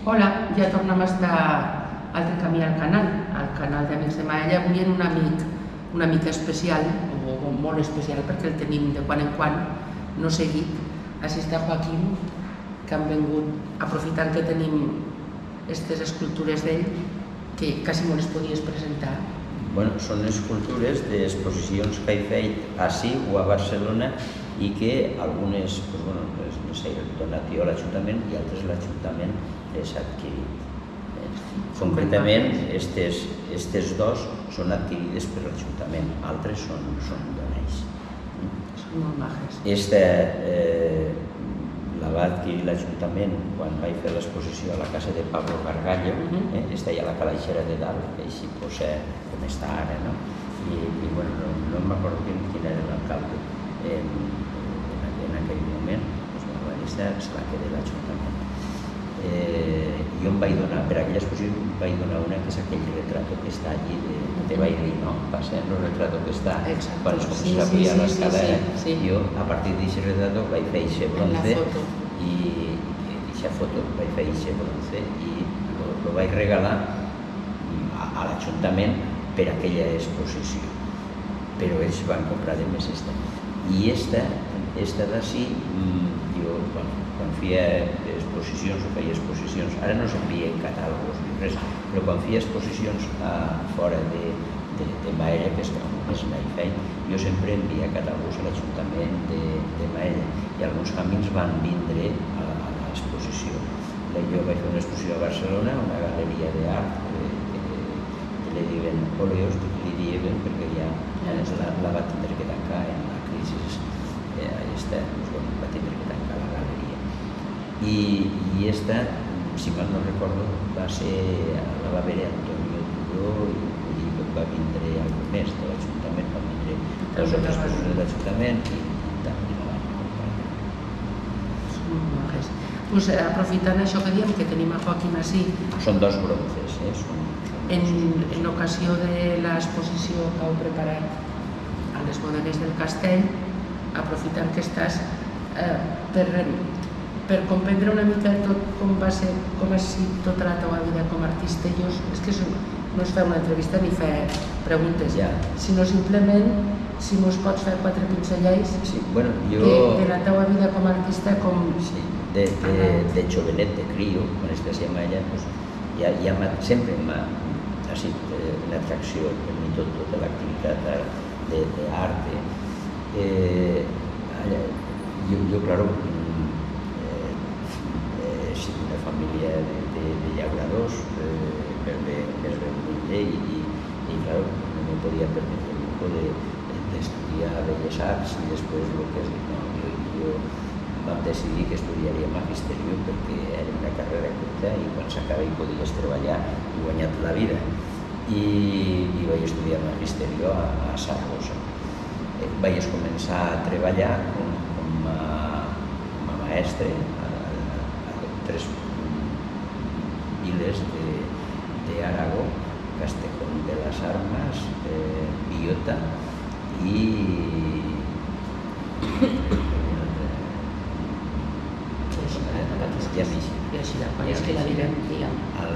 Hola, ja tornem a estar altre camí al canal d'Amics de Maella. Avui en un amic especial, o molt especial, perquè el tenim de quan en quan, no seguit. Així està Joaquim, que han vengut, aprofitant que tenim aquestes escultures d'ell, que quasi no les podies presentar. Bueno, són escultures d'exposicions que he fet ací o a Barcelona i que algunes les he donat jo a l'Ajuntament i altres l'Ajuntament les ha adquirit. Concretament, aquestes dos són adquirides per l'Ajuntament, altres són donats. Són molt majes. Esta la va adquirir l'Ajuntament quan vaig fer l'exposició a la casa de Pablo Gargallo, està allà a la calaixera de dalt, que així posa com està ara, no? I bueno, no m'acordo quin era l'alcalde en aquell moment, l'urbanista se la queda l'Ajuntament. Jo em vaig donar, per aquella exposició em vaig donar una que és aquell retrato que està allí, te vaig dir, no? Va ser el retrato que està quan es comença a pujar l'escalera. Jo, a partir d'aquest retrato, vaig fer aquest bronze i aquesta foto, vaig fer aquest bronze i el vaig regalar a l'Ajuntament per aquella exposició. Però ells van comprar de més esta. I esta d'ací, jo quan feia exposicions o feia exposicions, ara no s'envien catàlegs ni res, però quan feia exposicions fora de Maella, que és on m'he fet, jo sempre envia catàlegs a l'Ajuntament de Maella i alguns camins van vindre a l'exposició. Jo vaig fer una exposició a Barcelona, una galeria d'art, que li diuen Oleos, li diuen perquè ja la va tindre que tancar en la crisi, va tindre que tancar la galeria. I esta, si mal no recordo, la va haver Antonio Turó i va vindre algun més de l'Ajuntament, van vindre dos altres persones de l'Ajuntament i també la van comprar. Són majes. Doncs aprofitant això que diem, que tenim a Joaquim ací. Són dos bronzes, En ocasió de l'exposició que heu preparat a les bodegues del Castell, aprofitant que estàs, per comprendre una mica tot com va ser, com ha sigut tota la teva vida com a artista. És que no es fa una entrevista ni fa preguntes, sinó simplement si mos pots fer quatre pinzellets de la teva vida com a artista. De jovenet, de crio, quan estàs a Maella, sempre m'ha sigut una atracció per mi tota l'activitat d'art. Jo, claro, soy de una família de llauradors, més ben humilde i claro, no me podía permetre el lujo d'estudiar Belles Arts i després el que és jo vam decidir que estudiaria Magisterio perquè era una carrera curta i quan s'acaba hi podies treballar i guanyar-te la vida. I vaig estudiar Magisterio a Saragossa. Vaig començar a treballar com a maestre a 3 viles d'Aragó, Castejón de las Armas, Villota i al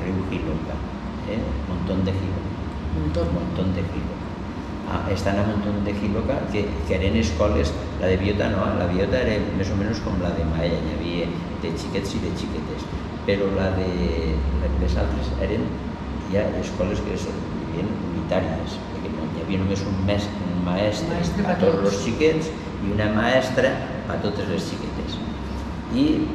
riu Jiloca, Montón de Jiloca. Estan a Montón de Jiloca, que eren escoles, la de Villota no, la de Villota era més o menys com la de Maella, hi havia de xiquets i de xiquetes, però les altres eren ja escoles que eren unitàries, perquè hi havia només un mestre a tots els xiquets i una maestra a totes les xiquetes. I,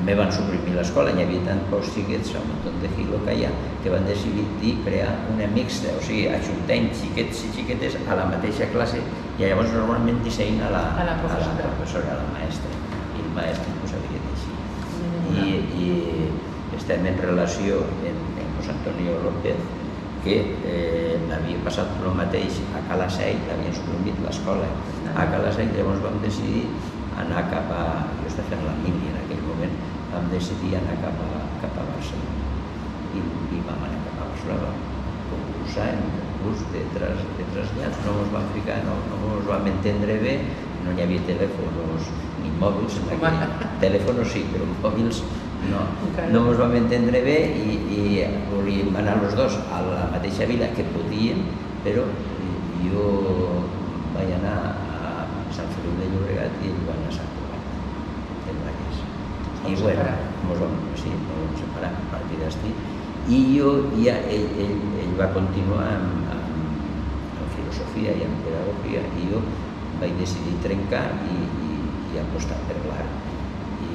me van suprimir l'escola, hi havia tant pocs xiquets a Montón de Jiloca ja que van decidir crear una mixta, o sigui, ajuntant xiquets i xiquetes a la mateixa classe i llavors normalment dissenyen a la professora, a la maestra, i el maestre havia d'així. I estem en relació amb José Antonio López, que havia passat el mateix a Calasell, l'havien suprimit l'escola a Calasell, llavors vam decidir anar cap a, jo estava fent la mili en aquell moment, vam decidir anar cap a Barcelona i vam anar cap a Barcelona, vam concursar en un concurs de trasllats, no ens vam ficar, no ens vam entendre bé, no hi havia telèfons ni mòbils, telèfons sí, però mòbils no ens vam entendre bé i volíem anar els dos a la mateixa vila que podíem, però jo vaig anar a Sant Feliu de Llobregat i ell va anar a Sant Cugat del Vallès. I bueno, ens vam separar a partir d'estí. I ell va continuar amb filosofia i amb pedagogia i jo vaig decidir trencar i apostar per l'art. I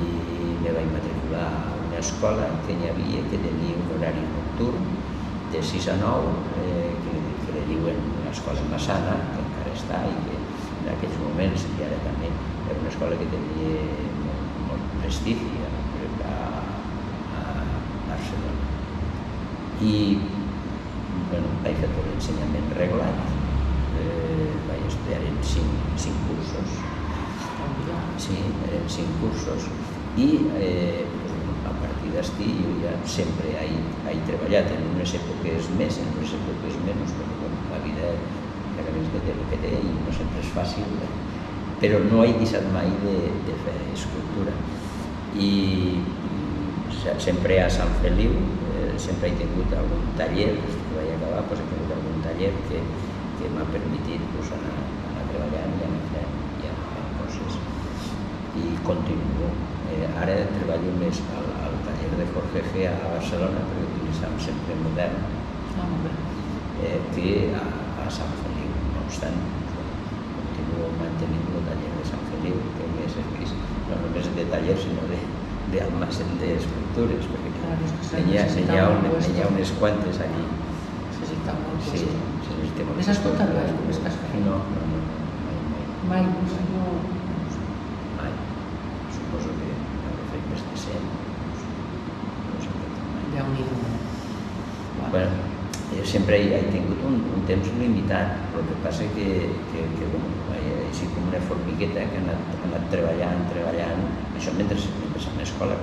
me vaig matricular a una escola que hi havia, que tenia un horari nocturn de 6 a 9, que li diuen l'escola Massana, que encara està i que en aquells moments, i ara també, era una escola que tenia molt prestigi a Barcelona. I vaig fer tot l'ensenyament reglat, vaig estudiar en 5 cursos. Sí, eren 5 cursos i a partir d'estí jo ja sempre he treballat en unes èpoques més, en unes èpoques menys, perquè la vida ja que té el que té i no sempre és fàcil, però no he deixat mai de fer escultura. I sempre a Sant Feliu sempre he tingut algun taller, que vaig acabar, he tingut algun taller que m'ha permitit anar treballant i anar fent coses. I continuo. Ara treballo més al taller de Jorge Gea a Barcelona, perquè utilitzem sempre modern, que a Sant Feliu. No obstant, continuo mantenint el taller de Sant Feliu, que m'he servit no només de taller, sinó d'almacén d'escultures, perquè n'hi ha unes quantes allí. Necessita molt. Sí, necessita molt. Has escoltat les coses que has fet? No, mai. Mai. Suposo que hauré fet més de 100. No sé mai. Déu-n'hi-do. Bueno, jo sempre he tingut un temps limitat, el que passa que així com una formigueta que ha anat treballant, això mentre a l'escola.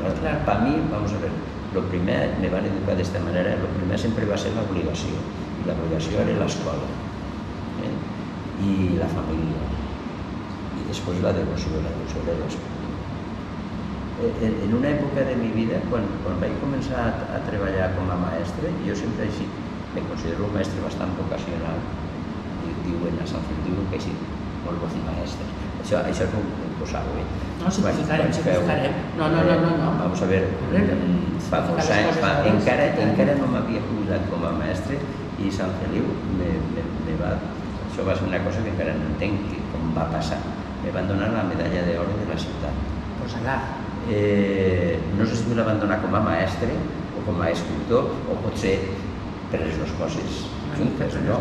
Per mi, vamos a ver, lo primer, me van educar d'esta manera, lo primer sempre va ser l'obligació, i l'obligació era l'escola, i la família, i després la devoció de l'escola. En una època de mi vida, quan vaig començar a treballar com a mestre, jo sempre me considero un mestre bastant vocacional, diuen a Sant Feliu, diuen que he sigut molt bon mestre. Això és un posar-ho bé. No, simplificarem. No. Vamos a ver, fa molts anys, encara no m'havia jubilat com a mestre i Sant Feliu això va ser una cosa que encara no entenc com va passar. Me van donar la medalla d'or de la ciutat. Posa-la. No sé si me la van donar com a mestre o com a escultor o potser per les dues coses juntes, no?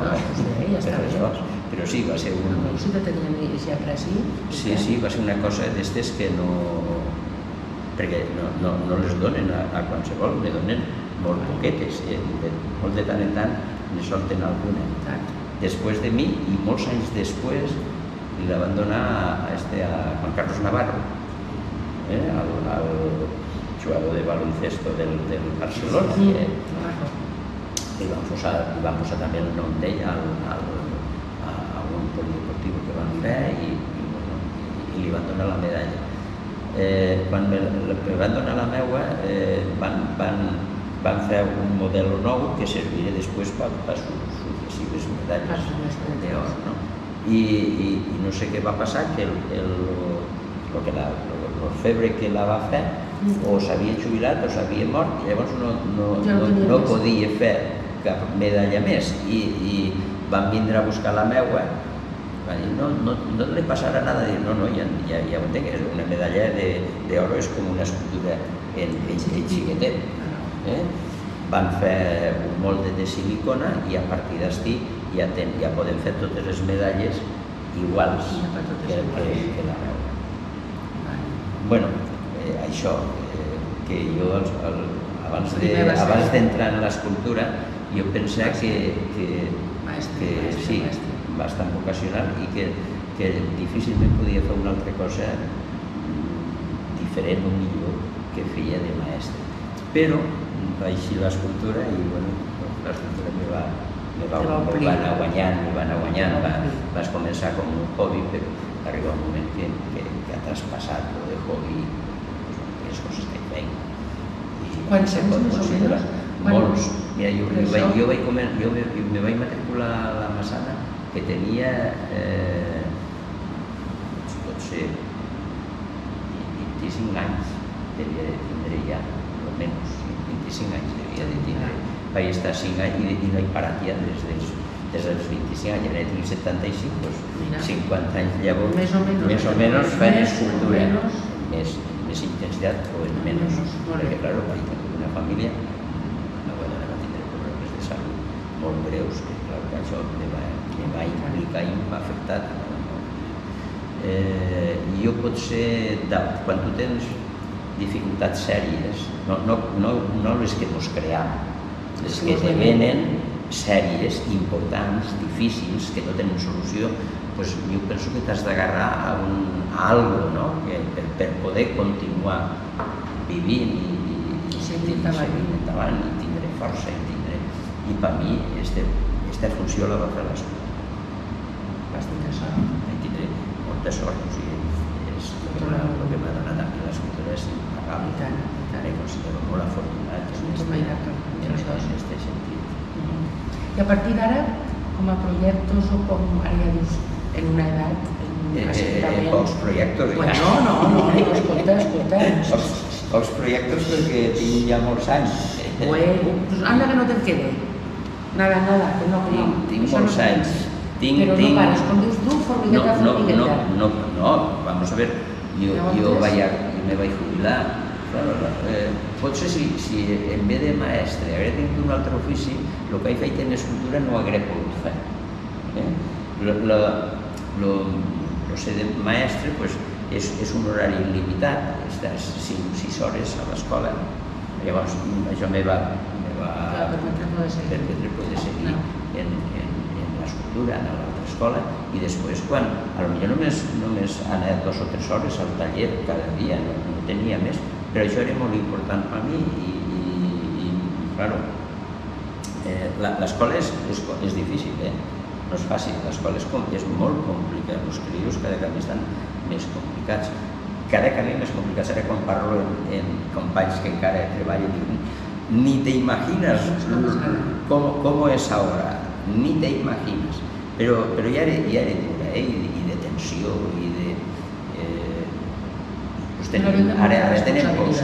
Però sí, va ser un... No sé si tenien aquest apreci. Sí, va ser una cosa d'estes que no... perquè no les donen a qualsevol, ne donen molt poquetes, molt de tant en tant ne solten alguna. Després de mi, i molts anys després, li la van donar a Juan Carlos Navarro, el jugador de baloncesto del Barcelona. Li van posar també el nom d'ell a un polideportiu que van fer i li van donar la medalla. Quan me van donar la meua, van fer un model nou que serviria després per successives medalles d'or. I no sé què va passar, que l'orfebre que la va fer o s'havia jubilat o s'havia mort i llavors no podia fer cap medalla més i van vindre a buscar la meua, van dir no li passarà nada, no, ja ho entenc, una medalla d'or és com una escultura en xiquetet. Van fer un molde de silicona i a partir d'estí ja podem fer totes les medalles iguals que la meua. Bueno, això, que jo abans d'entrar en l'escultura jo pensava que sí, bastant vocacional i que difícilment podia fer una altra cosa diferent o millor que feia de mestre. Però va eixir l'escultura i l'escultura me va anar guanyant, vas començar com un hobby, però arriba un moment que ha traspassat lo de hobby, les coses que feim. Quants anys més o menys? Molts. Mira, jo me vaig matricular a la Massana que tenia, potser 25 anys devia de tindre ja, almenys 25 anys devia de tindre. Vaig estar 5 anys i no he parat ja des dels 25 anys, ja tinc 75, doncs 50 anys llavors, més o menys fent escultura, més intensitat o en menys, perquè clar, vaig tenir una família, la meva dona va tindre problemes de salut molt greus, que clar, això me va implicar i m'ha afectat. Jo potser, quan tu tens dificultats sèries, no les que ens cream, les que te venen sèries, importants, difícils, que no tenen solució, doncs jo penso que t'has d'agarrar a algo per poder continuar vivint i seguir endavant i tindre força i per mi aquesta funció la va fer l'escola. Vas tindre sort. Vaig tindre molta sort, o sigui, és el que m'ha donat a mi l'escultura és impagable. Me considero molt afortunat en aquest sentit. I a partir d'ara, com a projectes o com ara ja dius, en una edat, pocs projectes. No, escolta. Pocs projectes perquè tinc ja molts anys. Anda que no te'n quede. Nada, que no. Tinc molts anys. Però no pares, com dius tu, formigueta. No, vamos a ver, jo me vaig jubilar. Potser si en vez de mestre hagués tingut un altre ofici, el que he fet en escultura no ho hagués pogut fer. Ser de mestre és un horari il·limitat, estàs 6 hores a l'escola, llavors això me va permetre poder seguir en l'escultura, en l'altra escola, i després quan potser només anar 2 o 3 hores al taller cada dia, no tenia més, però això era molt important per mi i claro, l'escola és difícil, no és fàcil, l'escola és molt complicat, els crios cada cop estan més complicats, ara quan parlo amb companys que encara treballen, ni te imaginas cómo es ahora, ni te imaginas, pero ya era dura, y de tensió, i de... Ara tenen pocs,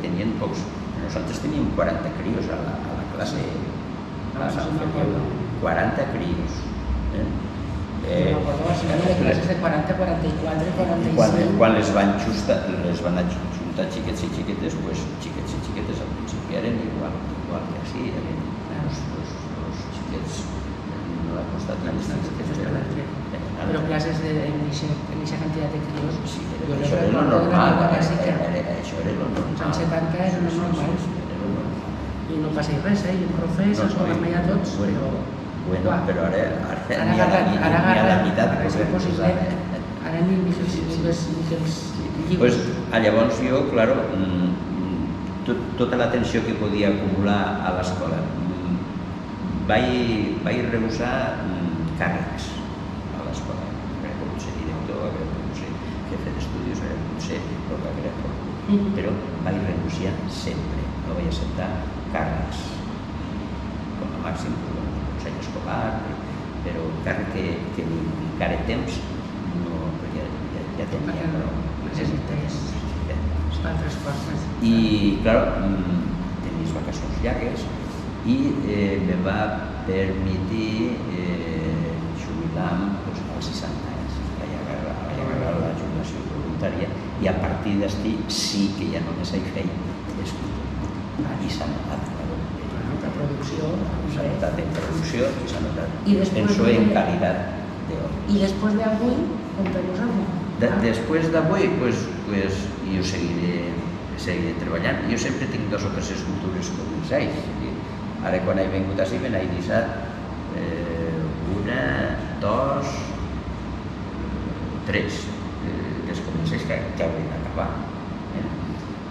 tenien pocs, nosaltres teníem 40 crios a la classe, 40 crios. Classes de 40, 44, 45... Quan les van ajuntar xiquets i xiquetes, doncs xiquets i xiquetes al principi eren igual que així, els xiquets no ha costat tant. Però classes en aquesta quantitat de crios... Sí, això era lo normal, això era lo normal. Els anys 70 eren els normals. I no passa res, i un profès, es poden allà tots, però... Bueno, però ara ni a la meitat és impossible. Ara ni els llibres. Llavors jo, clar, tota l'atenció que podia acumular a l'escola, vaig rehusar càrrecs a l'escola. Hagués pogut ser director, hagués pogut ser jefe d'estudis, hagués pogut ser el que hagués pogut. Però vaig renunciar sempre, no vaig acceptar càrrecs. Com a màxim, consell escolar, però encara que m'implicara temps, no, perquè ja tenia prou. Necessites altres coses. I, clar, tenia vacacions llargues i me va permetre jubilar-me als 60 anys. Vaig agarrar la jubilació voluntària i a partir d'estir sí que ja només he fet escultura. I s'ha notat, la producció. S'ha notat en producció i s'ha notat, penso, en qualitat d'obra. I després d'avui, conta-nos alguna cosa. Després d'avui, jo seguiré treballant. Jo sempre tinc 2 o 3 escultures com els anys. Ara, quan he vingut així, me n'he deixat 1, 2, 3 les comences que hauré d'acabar.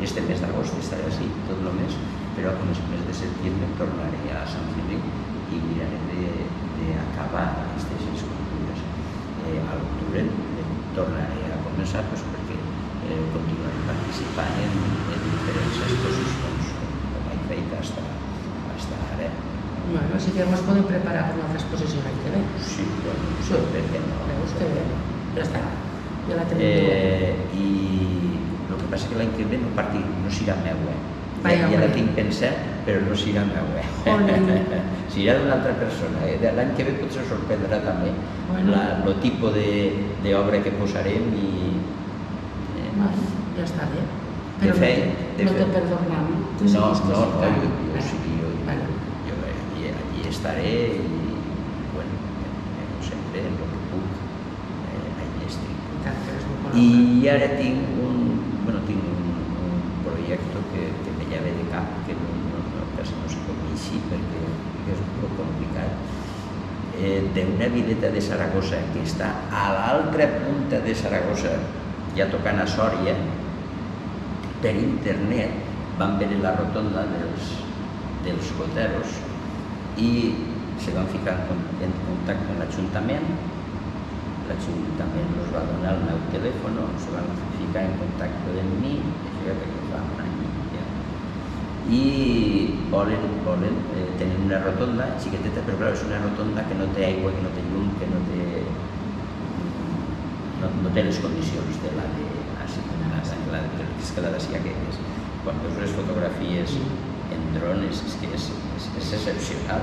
Este mes d'agost estaré així, tot el mes, però a mes de setembre tornaré a Sant Feliu i miraré d'acabar aquestes escultures. a l'octubre tornaré a començar perquè continuaré participant en diferents exposicions com he fet fins ara. Bueno, así que nos podem preparar per una altra exposició l'any que ve. Sí, bueno, per què no? Veus que bé, ja està, ja la tenim. I el que passa és que l'any que ve no serà meu, ja la tinc pensat, però no serà meu, serà d'una altra persona. L'any que ve potser sorprendrà també el tipus d'obra que posarem i... Ja està bé. De fet... No te perdonam. No, jo sí, jo allí estaré i, bueno, sempre en el que puc, allí estic. I ara tinc un projecte que me llave de cap, que quasi no sé com així, perquè és un poc complicat, d'una vileta de Saragossa que està a l'altra punta de Saragossa, ja tocant a Sòria. Per internet van veure la rotonda dels goteros i se van ficar en contacte amb l'Ajuntament. L'Ajuntament els va donar el meu telèfon, se van ficar en contacte amb mi, això ja fa un any ja. I volen tenir una rotonda xiqueteta, però clar, és una rotonda que no té aigua, que no té llum, que no té les condicions de la d'Àsia que és. Quan veus les fotografies en drones és que és excepcional.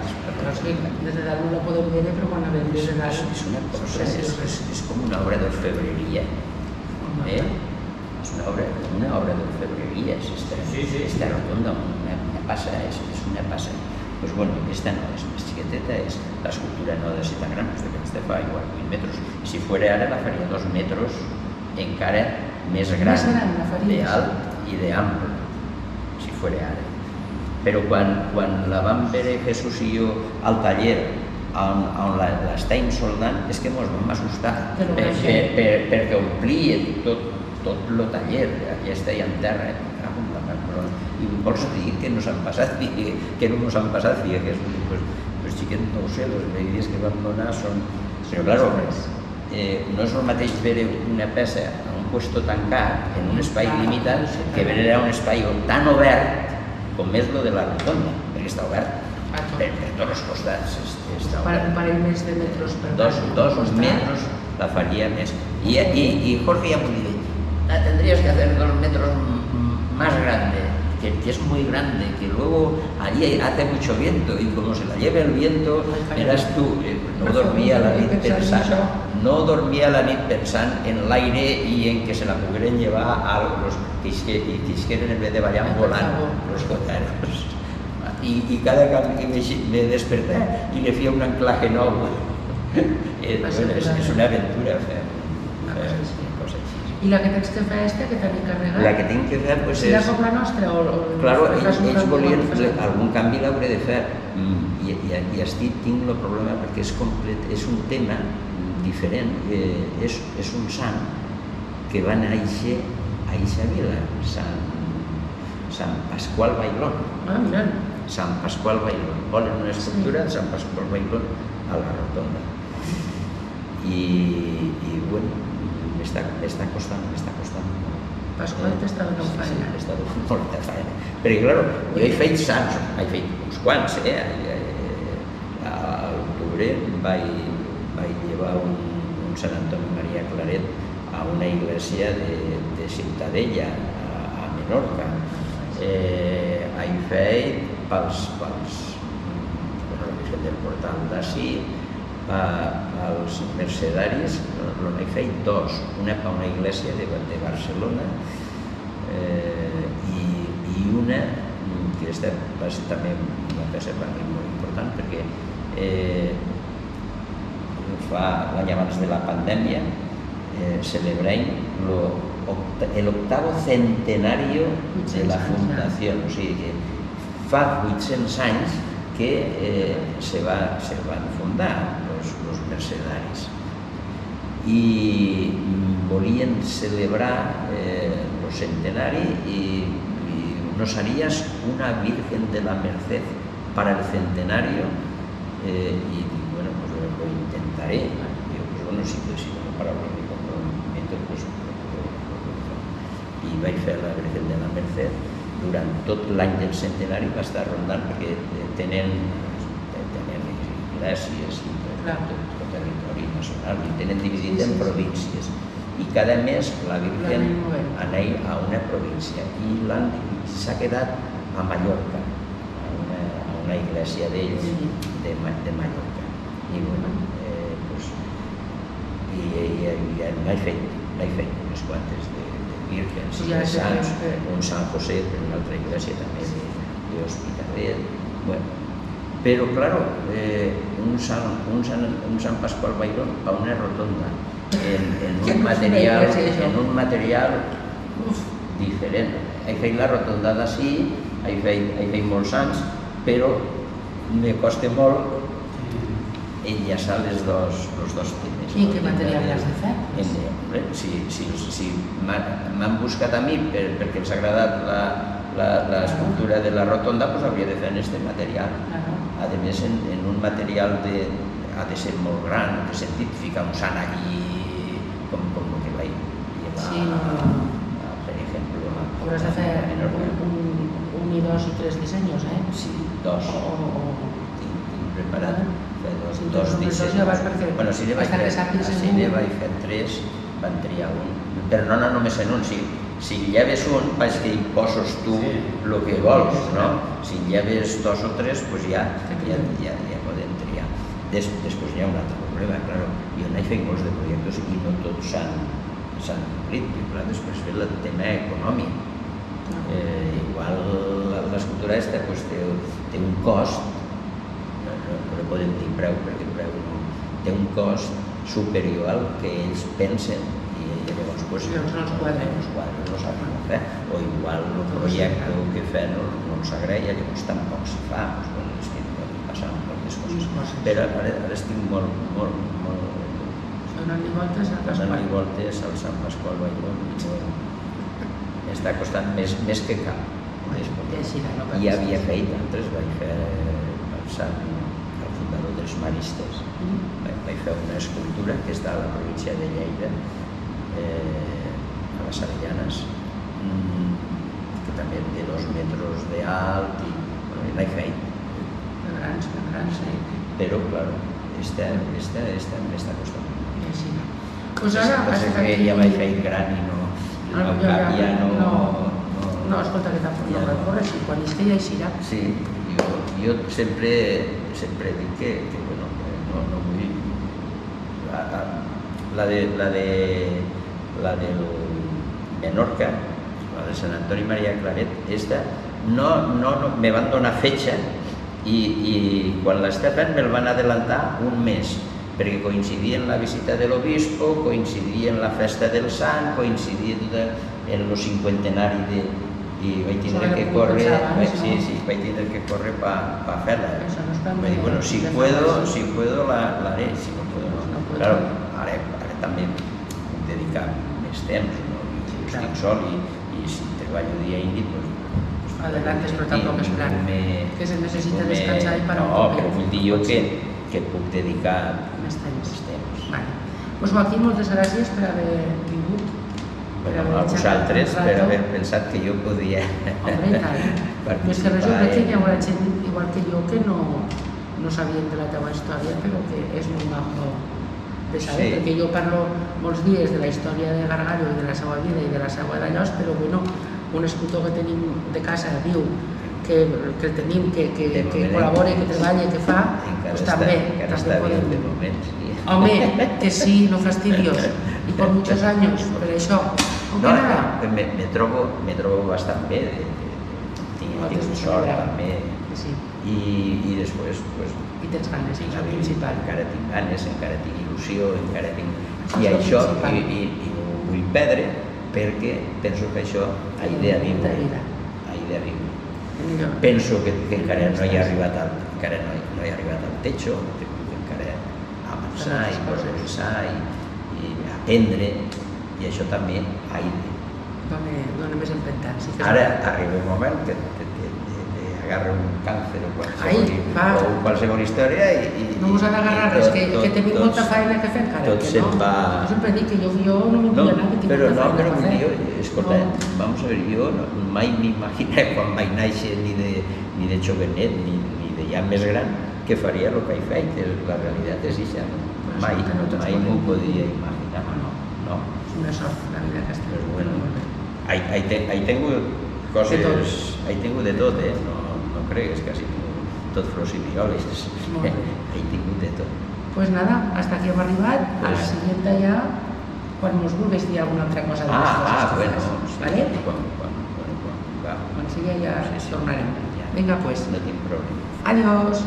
Des de dalt no la podem veure, però quan la veiem des de dalt... És una cosa, és com una obra d'orfebreria. És una obra d'orfebreria, esta rotonda, una passa, és una passa. Doncs bueno, aquesta no és més xiqueteta, l'escultura no ha de ser tan gran, perquè aquesta fa igual 8 metres. Si fos ara la faria 2 metres encara més gran d'alt i d'ample, si fos ara. Però quan la vam veure Jesús i jo al taller on l'estàvem soldant, és que ens vam assustar, perquè omplia tot el taller, ja estava en terra, i vols dir que no s'han passat, que no ens han passat, que els xiquets no ho sé, les medides que vam donar són... Però clar, no és el mateix veure una peça en un lloc tancat, en un espai limitat, que veure un espai tan obert com és el de la rotonda, perquè està obert per tots els costats. Un parell més de metres per Dos metres la faria més. Y Jorge ya me dice, tendrías que hacer 2 metros más grande, que es muy grande, que luego allí hace mucho viento y como se la lleve el viento, verás tú, no dormía la nit pensant en l'aire i en que se la pogueren llevar a los que isqueren en vez de ballar volant los goteros. Y cada cop que me desperté y le fía un anclaje nou. És una aventura fer coses així. I la que tens que fer que t'han encarregat? La que tinc que fer és... Serà com la nostra? Claro, ells volien algun canvi l'hauré de fer i estic tinc el problema perquè és complet, és un tema diferent, és un sant que va néixer a eixa vila, Sant Pasqual Bailón. Ah, mira. Sant Pasqual Bailón. Volen una estructura de Sant Pasqual Bailón a la rotonda. I bueno, m'està costant. Pasqual t'està donant faena. Sí, m'està donant molta faena. Perquè, clar, jo he fet sants, he fet uns quants, a l'octubre vaig llevar un Sant Antoni Maria Claret a una iglesia de Ciutadella, a Menorca. He fet pels del portal d'ací, pels mercedaris, n'he fet 2, una per una iglesia de Barcelona i una que va ser també una peça per mi molt important perquè l'any abans de la pandèmia celebrem el octavo centenario de la fundación, o sigui que fa 800 anys que se van fundar els mercedaris i volien celebrar el centenari i nos harías una Virgen de la Merced para el centenario y bueno, pues lo intentaré. bueno, si una paraula de comprometo, pues i vaig fer la Virgen de la Merced. Durant tot l'any del centenari va estar rondant perquè tenen esglésies i tot el territori nacional i tenen dividit en províncies i cada mes la Virgen anava a una província i s'ha quedat a Mallorca, a una església d'ells de Mallorca i bueno, n'he fet unes quantes de vírgens i de sants, un Sant José per una altra església també d'Hospitalet, bueno, però claro, un Sant Pasqual Bailón a una rotonda en un material diferent. He fet la rotonda d'ací, he fet molts anys, però me costa molt enllaçar els dos temes. I què material has de fer? Si m'han buscat a mi perquè els ha agradat l'escultura de la rotonda, doncs hauria de fer en aquest material. A més, en un material ha de ser molt gran, en el sentit, ficar un sant allí, com el que vaig llevar, per exemple. Hauràs de fer un i dos i tres dissenys, eh? Sí, dos. Tinc preparat dos dissenys. Bueno, si ne vaig fer tres, van triar un. Però no només en un, si lleves un, vaig que hi poses tu el que vols, no? Si lleves dos o tres, doncs ja podem triar. Després hi ha un altre problema, clar, jo n'he fet molts de projectes i no tots s'han complit, però després ve el tema econòmic. Igual l'escultura aquesta té un cost, no podem dir preu perquè el preu no, té un cost superior al que ells pensen i llavors no els quadres no saben fer, o igual el projecte que fan no els agrada, llavors tampoc s'hi fa, estic passant moltes coses, però ara estic molt donant-li voltes al Sant Pasqual Bailón m'està costant més que cap. Ja havia fet altres, vaig fer el fundador dels maristes, vaig fer una escultura que està a la província de Lleida, a les Avellanes, que també té 2 metres d'alt i l'he fet. Grans, però, clar, aquesta m'està costant. Doncs ara has fet... Ja m'he fet gran i no cap, ja no... No, escolta, que tampoc no cal córrer, si quan és que ja eixirà. Sí, jo sempre dic que no vull... La de Menorca, la de Sant Antoni Maria Claret, me van donar fetge i quan l'estava fent me'l van adelantar un mes, perquè coincidia en la visita de l'obispo, coincidia en la festa del sant, coincidia en el cinquentenari i vaig tindre que córrer per fer-la. Vaig dir, bueno, si puedo la haré, si no puedo no. Claro, ara també puc dedicar més temps, estic sol i si treballo dia i nit, doncs... Adelantes, però tampoc és clar, que se necessita descansar i parar un poquet. No, però vull dir jo que puc dedicar més temps. Doncs Joaquín, moltes gràcies per haver vingut. A vosaltres per haver pensat que jo podia participar. És que resulta que hi haurà gent igual que jo que no sabien de la teva història, però que és molt maco de saber, perquè jo parlo molts dies de la història de Gargallo i de la seva vida i de la seva d'allòs, però bueno, un escultor que tenim de casa viu, que el tenim, que col·labora, que treballa, que fa, doncs també podem... Home, que sí, no fastidiós, y por muchos años, per això. No, me trobo bastant bé, tinc sort també, i després... I tens ganes, és el principal. Encara tinc ganes, encara tinc il·lusió, encara tinc... I això, i no ho vull perdre, perquè penso que això ha de viure. Penso que encara no hi ha arribat al techo, que encara avançar i progressar i aprendre, i això també ha de... Dóna més empentans. Ara arriba un moment que agarra un càncer o qualsevol història i... No us ha d'agarrar res, que tenim molta feina que fer encara. Tot se'n va... Jo sempre dic que jo no m'hi vull anar, que tinc molta feina que fer. Escolta, vamos a ver, jo mai m'imaginava quan vaig néixer ni de jovenet ni de ja més gran que faria el que he fet. La realitat és això, mai m'ho podia imaginar, no. És una sort la vida que estem. Però bueno, he tingut coses, he tingut de tot, no cregues que ha sigut tot flors i violes, he tingut de tot. Pues nada, hasta aquí hem arribat, a la siguiente ja, quan nos vulguis dir alguna altra cosa de les coses que fas, ¿vale? Quan sigui ja tornarem. Vinga, pues. No tinc problema. Adiós.